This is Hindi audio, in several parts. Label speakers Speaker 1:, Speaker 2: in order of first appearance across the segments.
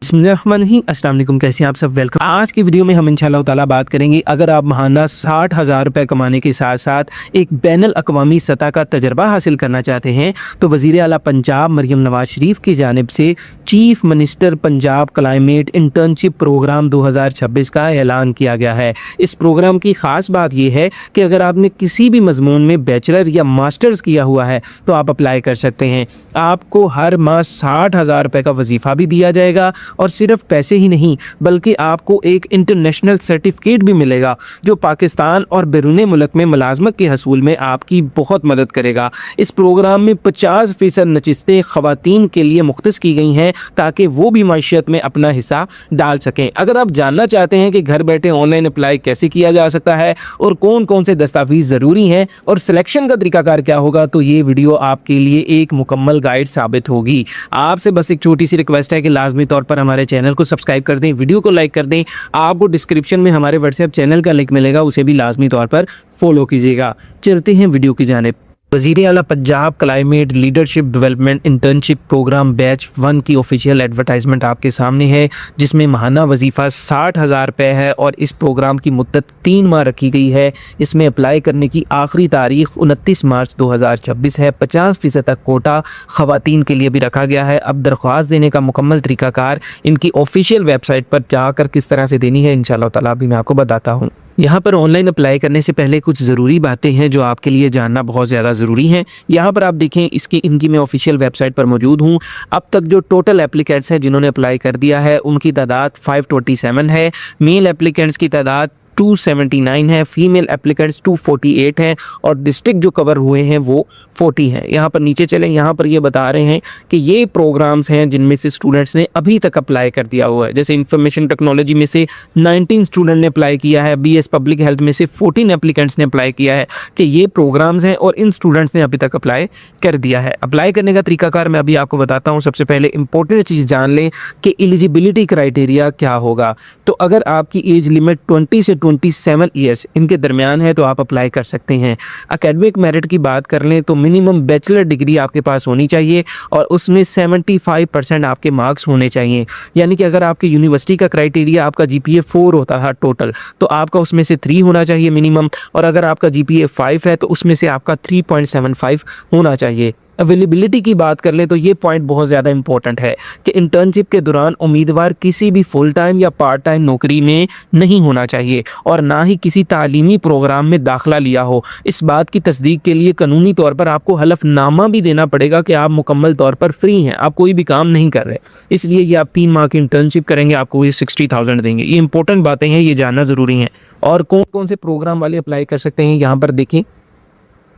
Speaker 1: बिस्मिल्लाहिर्रहमानिर्रहीम। अस्सलाम वालेकुम, कैसे हैं आप सब। वेलकम। आज की वीडियो में हम इंशाअल्लाह ताला बात करेंगे, अगर आप महाना 60,000 रुपये कमाने के साथ साथ एक बैनुल अक़वामी सतह का तजर्बा हासिल करना चाहते हैं तो वज़ीर आला पंजाब मरियम नवाज शरीफ की जानिब से chief minister Punjab climate internship programme 2026 का ऐलान किया गया है। इस प्रोग्राम की ख़ास बात यह है कि अगर आपने किसी भी मजमून में बैचलर या मास्टर्स किया हुआ है तो आप अप्लाई कर सकते हैं। आपको हर माह 60,000 रुपये का वजीफ़ा भी दिया जाएगा और सिर्फ पैसे ही नहीं बल्कि आपको एक इंटरनेशनल सर्टिफिकेट भी मिलेगा जो पाकिस्तान और बैरून मुल्क में मुलाजमत के हसूल में आपकी बहुत मदद करेगा। इस प्रोग्राम में 50% नशिस्तें ख़वातीन के लिए मुख्तस की गई हैं ताकि वो भी माशियत में अपना हिस्सा डाल सकें। अगर आप जानना चाहते हैं कि घर बैठे ऑनलाइन अप्लाई कैसे किया जा सकता है और कौन कौन से दस्तावेज़ ज़रूरी हैं और सिलेक्शन का तरीकाकार क्या होगा तो ये वीडियो आपके लिए एक मुकम्मल गाइड साबित होगी। आपसे बस एक छोटी सी रिक्वेस्ट है कि लाजमी तौर पर हमारे चैनल को सब्सक्राइब कर दें, वीडियो को लाइक कर दें। आपको डिस्क्रिप्शन में हमारे व्हाट्सएप चैनल का लिंक मिलेगा, उसे भी लाजमी तौर पर फॉलो कीजिएगा। चलते हैं वीडियो की जानिब। वज़ीर आला Punjab climate leadership development internship programme batch 1 की ऑफिशियल एडवर्टाइजमेंट आपके सामने है, जिसमें माहाना वजीफ़ा 60,000 रुपये है और इस प्रोग्राम की मुद्दत 3 माह रखी गई है। इसमें अप्लाई करने की आखिरी तारीख 29 मार्च 2026 है। 50% तक कोटा ख़वातीन के लिए भी रखा गया है। अब दरख्वास्त देने का मुकम्मल तरीकाकार इनकी ऑफिशियल वेबसाइट पर जाकर किस तरह से देनी है इंशाअल्लाह ताला अभी मैं आपको बताता हूँ। यहाँ पर ऑनलाइन अप्लाई करने से पहले कुछ ज़रूरी बातें हैं जो आपके लिए जानना बहुत ज़्यादा ज़रूरी हैं। यहाँ पर आप देखें, इनकी मैं ऑफिशियल वेबसाइट पर मौजूद हूँ। अब तक जो टोटल एप्लीकेंट्स हैं जिन्होंने अप्लाई कर दिया है उनकी तादाद 527 है। मेल एप्लीकेंट्स की तादाद 279 है, फीमेल एप्लीकेंट्स 248 हैं और डिस्ट्रिक्ट जो कवर हुए हैं वो 40 हैं। यहाँ पर नीचे चलें, यहाँ पर ये बता रहे हैं कि ये प्रोग्राम्स हैं जिनमें से स्टूडेंट्स ने अभी तक अप्लाई कर दिया हुआ है। जैसे इंफॉर्मेशन टेक्नोलॉजी में से 19 स्टूडेंट ने अप्लाई किया है, BS पब्लिक हेल्थ में से 14 एप्लीकेंट्स ने अप्लाई किया है कि ये प्रोग्राम्स हैं और इन स्टूडेंट्स ने अभी तक अप्लाई कर दिया है। अप्लाई करने का तरीकाकार मैं अभी आपको बताता हूँ। सबसे पहले इंपॉर्टेंट चीज़ जान लें कि एलिजिबिलिटी क्राइटेरिया क्या होगा। तो अगर आपकी एज लिमिट 20 से 27 ईयर्स इनके दरमियान है तो आप अप्लाई कर सकते हैं। एकेडमिक मेरिट की बात कर लें तो मिनिमम बैचलर डिग्री आपके पास होनी चाहिए और उसमें 75% आपके मार्क्स होने चाहिए। यानी कि अगर आपकी यूनिवर्सिटी का क्राइटेरिया आपका GPA 4 होता है टोटल, तो आपका उसमें से 3 होना चाहिए मिनिमम, और अगर आपका GPA 5 है तो उसमें से आपका 3.75 होना चाहिए। अवेलेबिलिटी की बात कर ले तो ये पॉइंट बहुत ज़्यादा इंपॉर्टेंट है कि इंटर्नशिप के दौरान उम्मीदवार किसी भी फुल टाइम या पार्ट टाइम नौकरी में नहीं होना चाहिए और ना ही किसी तालीमी प्रोग्राम में दाखिला लिया हो। इस बात की तस्दीक के लिए कानूनी तौर पर आपको हलफनामा भी देना पड़ेगा कि आप मुकम्मल तौर पर फ्री हैं, आप कोई भी काम नहीं कर रहे। इसलिए ये आप 3 माह की इंटर्नशिप करेंगे, आपको ये 60,000 देंगे। ये इंपॉर्टेंट बातें हैं, ये जानना ज़रूरी है। और कौन कौन से प्रोग्राम वाले अप्लाई कर सकते हैं यहाँ पर देखें।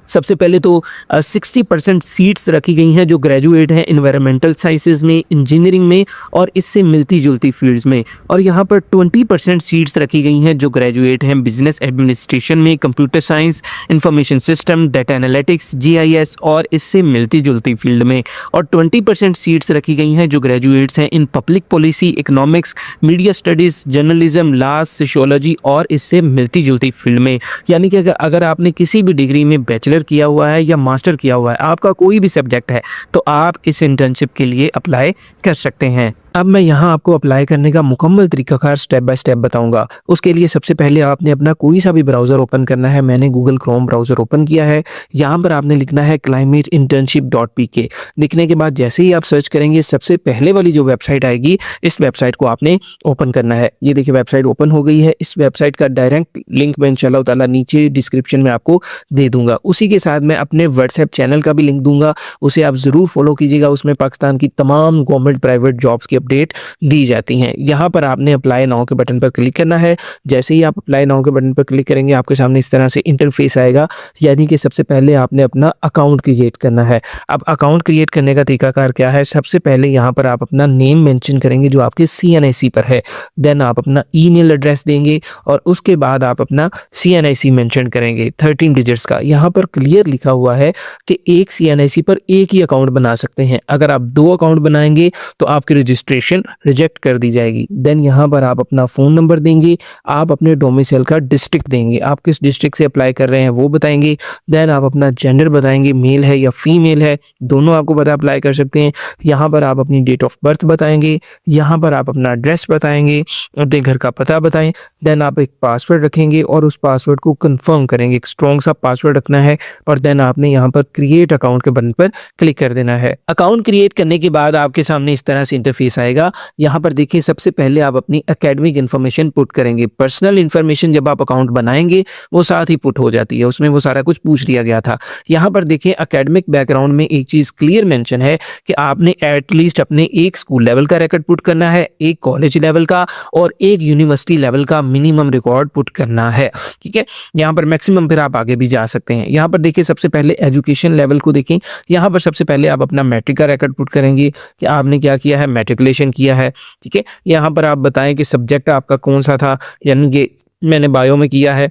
Speaker 1: सबसे पहले तो 60% सीट्स रखी गई हैं जो ग्रेजुएट हैं एनवायरमेंटल साइंसेज में, इंजीनियरिंग में और इससे मिलती जुलती फील्ड्स में। और यहाँ पर 20% सीट्स रखी गई हैं जो ग्रेजुएट हैं बिजनेस एडमिनिस्ट्रेशन में, computer science, information system, data analytics, GIS और इससे मिलती जुलती फील्ड में। और 20% सीट्स रखी गई हैं जो ग्रेजुएट्स हैं in public policy, economics, media studies, journalism, law, sociology और इससे मिलती जुलती फील्ड में। यानी कि अगर आपने किसी भी डिग्री में बैचलर किया हुआ है या मास्टर किया हुआ है, आपका कोई भी सब्जेक्ट है, तो आप इस इंटर्नशिप के लिए अप्लाई कर सकते हैं। अब मैं यहाँ आपको अप्लाई करने का मुकम्मल तरीकाकार स्टेप बाय स्टेप बताऊंगा। उसके लिए सबसे पहले आपने अपना कोई सा भी ब्राउज़र ओपन करना है। मैंने गूगल क्रोम ब्राउज़र ओपन किया है। यहाँ पर आपने लिखना है climateinternship.pk। लिखने के बाद जैसे ही आप सर्च करेंगे सबसे पहले वाली जो वेबसाइट आएगी, इस वेबसाइट को आपने ओपन करना है। ये देखिए वेबसाइट ओपन हो गई है। इस वेबसाइट का डायरेक्ट लिंक मैं इंशाअल्लाह ताला नीचे डिस्क्रिप्शन में आपको दे दूंगा। उसी के साथ मैं अपने व्हाट्सएप चैनल का भी लिंक दूंगा, उसे आप ज़रूर फॉलो कीजिएगा। उसमें पाकिस्तान की तमाम गवर्नमेंट प्राइवेट जॉब्स की अपडेट दी जाती हैं। यहाँ पर आपने अप्लाई नाउ के बटन पर क्लिक करना है। जैसे ही आप अप्लाई नाउ के बटन पर क्लिक करेंगे आपके सामने इस तरह से इंटरफेस आएगा। यानी कि सबसे पहले आपने अपना अकाउंट क्रिएट करना है। अब अकाउंट क्रिएट करने का तरीकाकार क्या है, सबसे पहले यहाँ पर आप अपना नेम मेंशन करेंगे जो आपके CNIC पर है। देन आप अपना ईमेल एड्रेस देंगे और उसके बाद आप अपना CNIC मेंशन करेंगे 13 डिजिट्स का। यहाँ पर क्लियर लिखा हुआ है कि एक CNIC पर एक ही अकाउंट बना सकते हैं। अगर आप 2 अकाउंट बनाएंगे तो आपके रजिस्टर रजिस्ट्रेशन रिजेक्ट कर दी जाएगी। देन यहाँ पर आप अपना फ़ोन नंबर देंगे, आप अपने डोमिसाइल का डिस्ट्रिक्ट देंगे, आप किस डिस्ट्रिक्ट से अप्लाई कर रहे हैं वो बताएंगे। देन आप अपना जेंडर बताएंगे, मेल है या फीमेल है, दोनों आपको पता अप्लाई कर सकते हैं। यहाँ पर आप अपनी डेट ऑफ बर्थ बताएंगे, यहाँ पर आप अपना एड्रेस बताएंगे, अपने घर का पता बताएं। देन आप एक पासवर्ड रखेंगे और उस पासवर्ड को कंफर्म करेंगे, एक स्ट्रॉन्ग सा पासवर्ड रखना है। और देन आपने यहाँ पर क्रिएट अकाउंट के बटन पर क्लिक कर देना है। अकाउंट क्रिएट करने के बाद आपके सामने इस तरह से इंटरफेस आएगा। यहाँ पर देखिए सबसे पहले आप अपनी एकेडमिक इन्फॉर्मेशन पुट करेंगे। पर्सनल इन्फॉर्मेशन जब आप अकाउंट बनाएंगे वो साथ ही पुट हो जाती है, उसमें वो सारा कुछ पूछ लिया गया था। यहाँ पर देखिए एकेडमिक बैकग्राउंड में एक चीज़ क्लियर मेंशन है कि आपने एटलीस्ट अपने एक स्कूल लेवल का रिकॉर्ड पुट करना है, एक कॉलेज लेवल का और एक यूनिवर्सिटी लेवल का मिनिमम रिकॉर्ड पुट करना है। ठीक है, यहाँ पर मैक्सिमम फिर आप आगे भी जा सकते हैं। यहाँ पर देखिए सबसे पहले एजुकेशन लेवल को देखें। यहाँ पर सबसे पहले आप अपना मैट्रिक का रिकॉर्ड पुट करेंगे कि आपने क्या किया है, मैट्रिकुलेशन किया है। ठीक है, यहाँ पर आप बताएं कि सब्जेक्ट आपका कौन सा था, यानी कि मैंने बायो में किया है।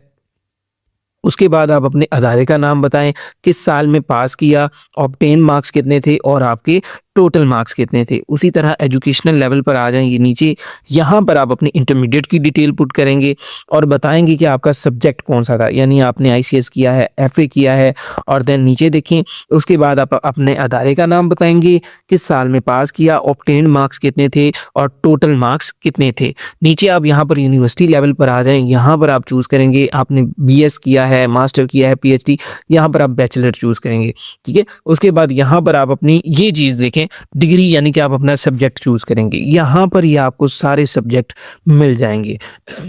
Speaker 1: उसके बाद आप अपने अदारे का नाम बताएं, किस साल में पास किया, ऑब्टेन मार्क्स कितने थे और आपके टोटल मार्क्स कितने थे। उसी तरह एजुकेशनल लेवल पर आ जाएंगे नीचे, यहाँ पर आप अपनी इंटरमीडिएट की डिटेल पुट करेंगे और बताएंगे कि आपका सब्जेक्ट कौन सा था, यानी आपने आईसीएस किया है, एफए किया है। और देन नीचे देखें, उसके बाद आप अपने अदारे का नाम बताएंगे, किस साल में पास किया, ऑब्टेन मार्क्स कितने थे और टोटल मार्क्स कितने थे। नीचे आप यहाँ पर यूनिवर्सिटी लेवल पर आ जाएं, यहाँ पर आप चूज़ करेंगे आपने बीएस किया है, मास्टर किया है, पीएचडी, यहाँ पर आप बैचलर चूज़ करेंगे। ठीक है, उसके बाद यहाँ पर आप अपनी ये चीज़ देखें, डिग्री, यानी कि आप अपना सब्जेक्ट चूज करेंगे। यहाँ पर ये आपको सारे सब्जेक्ट मिल जाएंगे।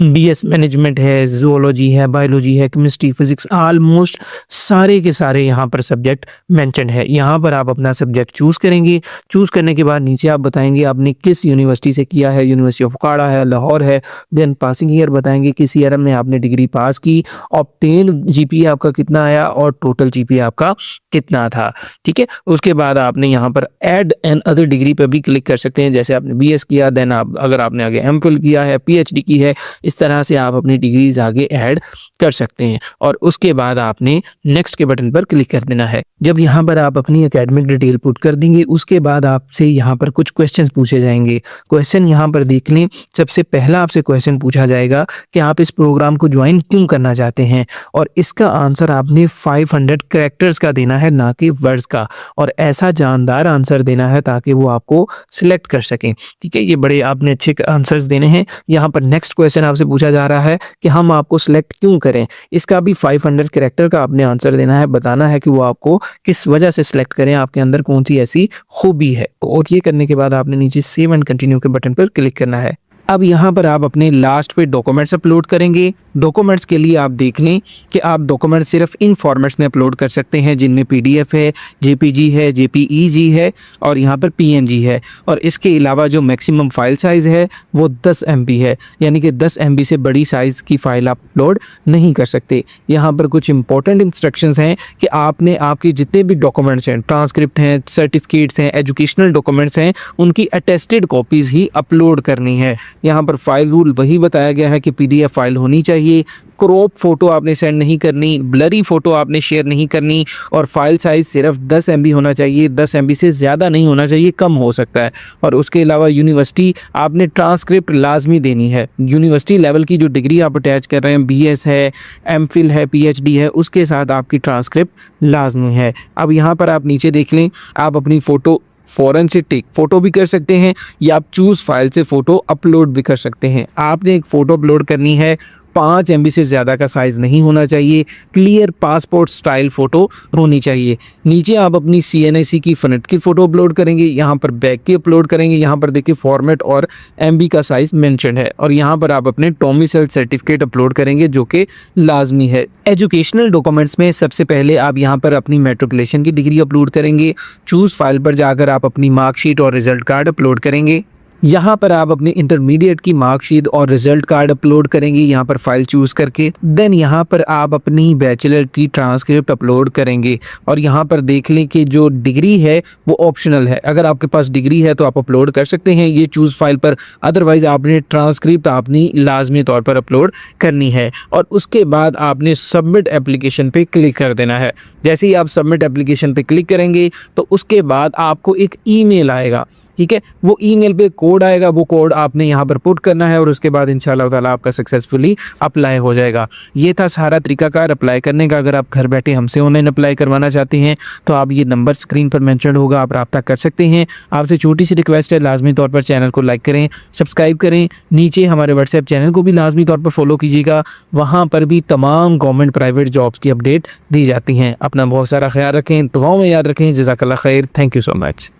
Speaker 1: बीएस मैनेजमेंट है, जूलॉजी है, बायोलॉजी है, केमिस्ट्री, फिजिक्स, ऑलमोस्ट सारे के सारे यहाँ पर सब्जेक्ट मेंशन है। यहाँ पर आप अपना सब्जेक्ट चूज करेंगे। चूज करने के बाद नीचे आप बताएंगे आपने किस यूनिवर्सिटी से किया है, यूनिवर्सिटी ऑफ उकाड़ा है, लाहौर है। देन पासिंग ईयर बताएंगे, किस ईयर में आपने डिग्री पास की, ऑब्टेन जीपीए आपका कितना आया और टोटल जीपीए आपका कितना था। ठीक है, उसके बाद आपने यहाँ पर ऐड एंड अदर डिग्री पे भी क्लिक कर सकते हैं। जैसे आपने बीएस किया, देन आप अगर आपने आगे एमफिल किया है, पीएचडी की है, इस तरह से आप अपनी डिग्रीज आगे ऐड कर सकते हैं। और उसके बाद आपने नेक्स्ट के बटन पर क्लिक कर देना है। जब यहाँ पर आप अपनी एकेडमिक डिटेल पुट कर देंगे, उसके बाद आपसे यहाँ पर कुछ क्वेश्चंस पूछे जाएंगे। क्वेश्चन यहाँ पर देख लें। सबसे पहला आपसे क्वेश्चन पूछा जाएगा कि आप इस प्रोग्राम को ज्वाइन क्यों करना चाहते हैं, और इसका आंसर आपने 500 कैरेक्टर्स का देना है, ना कि वर्ड्स का। और ऐसा जानदार आंसर देना है ताकि वो आपको सिलेक्ट कर सकें। ठीक है, ये बड़े आपने अच्छे आंसर्स देने हैं। यहाँ पर नेक्स्ट क्वेश्चन आपसे पूछा जा रहा है कि हम आपको सिलेक्ट क्यों करें, इसका भी 500 कैरेक्टर का आपने आंसर देना है, बताना है कि वो आपको किस वजह से सिलेक्ट करें, आपके अंदर कौन सी ऐसी खूबी है। और ये करने के बाद आपने नीचे सेव एंड कंटिन्यू के बटन पर क्लिक करना है। अब यहाँ पर आप अपने लास्ट पे डॉक्यूमेंट्स अपलोड करेंगे। डॉक्यूमेंट्स के लिए आप देख लें कि आप डॉक्यूमेंट सिर्फ इन फॉर्मेट्स में अपलोड कर सकते हैं, जिनमें पीडीएफ है, जेपीजी है, जेपीईजी है और यहाँ पर पीएनजी है। और इसके अलावा जो मैक्सिमम फाइल साइज़ है वो 10 MB है, यानी कि 10 MB से बड़ी साइज़ की फ़ाइल आप अपलोड नहीं कर सकते। यहाँ पर कुछ इंपॉर्टेंट इंस्ट्रक्शंस हैं कि आपने आपके जितने भी डॉक्यूमेंट्स हैं, ट्रांसक्रिप्ट हैं, सर्टिफिकेट्स हैं, एजुकेशनल डॉक्यूमेंट्स हैं, उनकी अटेस्टेड कॉपीज़ ही अपलोड करनी है। यहाँ पर फाइल रूल वही बताया गया है कि पीडीएफ फाइल होनी चाहिए, क्रॉप फोटो आपने सेंड नहीं करनी, ब्लरी फोटो आपने शेयर नहीं करनी और फाइल साइज सिर्फ 10 MB होना चाहिए, 10 MB से ज़्यादा नहीं होना चाहिए, कम हो सकता है। और उसके अलावा यूनिवर्सिटी आपने ट्रांसक्रिप्ट लाजमी देनी है। यूनिवर्सिटी लेवल की जो डिग्री आप अटैच कर रहे हैं, बीएस है, एमफिल है, पीएचडी है, उसके साथ आपकी ट्रांसक्रिप्ट लाजमी है। अब यहाँ पर आप नीचे देख लें, आप अपनी फ़ोटो फ़ौरन से टेक फ़ोटो भी कर सकते हैं या आप चूज़ फाइल से फ़ोटो अपलोड भी कर सकते हैं। आपने एक फ़ोटो अपलोड करनी है, 5 MB से ज़्यादा का साइज़ नहीं होना चाहिए, क्लियर पासपोर्ट स्टाइल फ़ोटो होनी चाहिए। नीचे आप अपनी CNIC की फ्रंट की फ़ोटो अपलोड करेंगे, यहाँ पर बैक की अपलोड करेंगे। यहाँ पर देखिए फॉर्मेट और MB का साइज़ मेंशन है और यहाँ पर आप अपने डोमिसाइल सर्टिफिकेट अपलोड करेंगे जो कि लाजमी है। एजुकेशनल डॉक्यूमेंट्स में सबसे पहले आप यहाँ पर अपनी मैट्रिकुलेशन की डिग्री अपलोड करेंगे। चूज़ फाइल पर जाकर आप अपनी मार्कशीट और रिज़ल्ट कार्ड अपलोड करेंगे। यहाँ पर आप अपनी इंटरमीडिएट की मार्कशीट और रिजल्ट कार्ड अपलोड करेंगे, यहाँ पर फाइल चूज़ करके। देन यहाँ पर आप अपनी बैचलर की ट्रांसक्रिप्ट अपलोड करेंगे और यहाँ पर देख लें कि जो डिग्री है वो ऑप्शनल है। अगर आपके पास डिग्री है तो आप अपलोड कर सकते हैं ये चूज़ फाइल पर, अदरवाइज़ आपने ट्रांसक्रिप्ट अपनी लाजमी तौर पर अपलोड करनी है। और उसके बाद आपने सबमिट एप्लीकेशन पे क्लिक कर देना है। जैसे ही आप सबमिट एप्लीकेशन पे क्लिक करेंगे तो उसके बाद आपको एक ईमेल आएगा। ठीक है। वो ईमेल पे कोड आएगा, वो कोड आपने यहाँ पर पुट करना है और उसके बाद इंशाल्लाह ताला आपका सक्सेसफुली अप्लाई हो जाएगा। ये था सारा तरीकाकार अप्लाई करने का। अगर आप घर बैठे हमसे ऑनलाइन अप्लाई करवाना चाहते हैं तो आप ये नंबर स्क्रीन पर मेंशन होगा, आप रब्ता कर सकते हैं। आपसे छोटी सी रिक्वेस्ट है, लाजमी तौर पर चैनल को लाइक करें, सब्सक्राइब करें, नीचे हमारे व्हाट्सएप चैनल को भी लाजमी तौर पर फॉलो कीजिएगा। वहाँ पर भी तमाम गवर्नमेंट प्राइवेट जॉब्स की अपडेट दी जाती हैं। अपना बहुत सारा ख्याल रखें, दुआओं में याद रखें। जज़ाकल्लाह खैर। Thank you so much.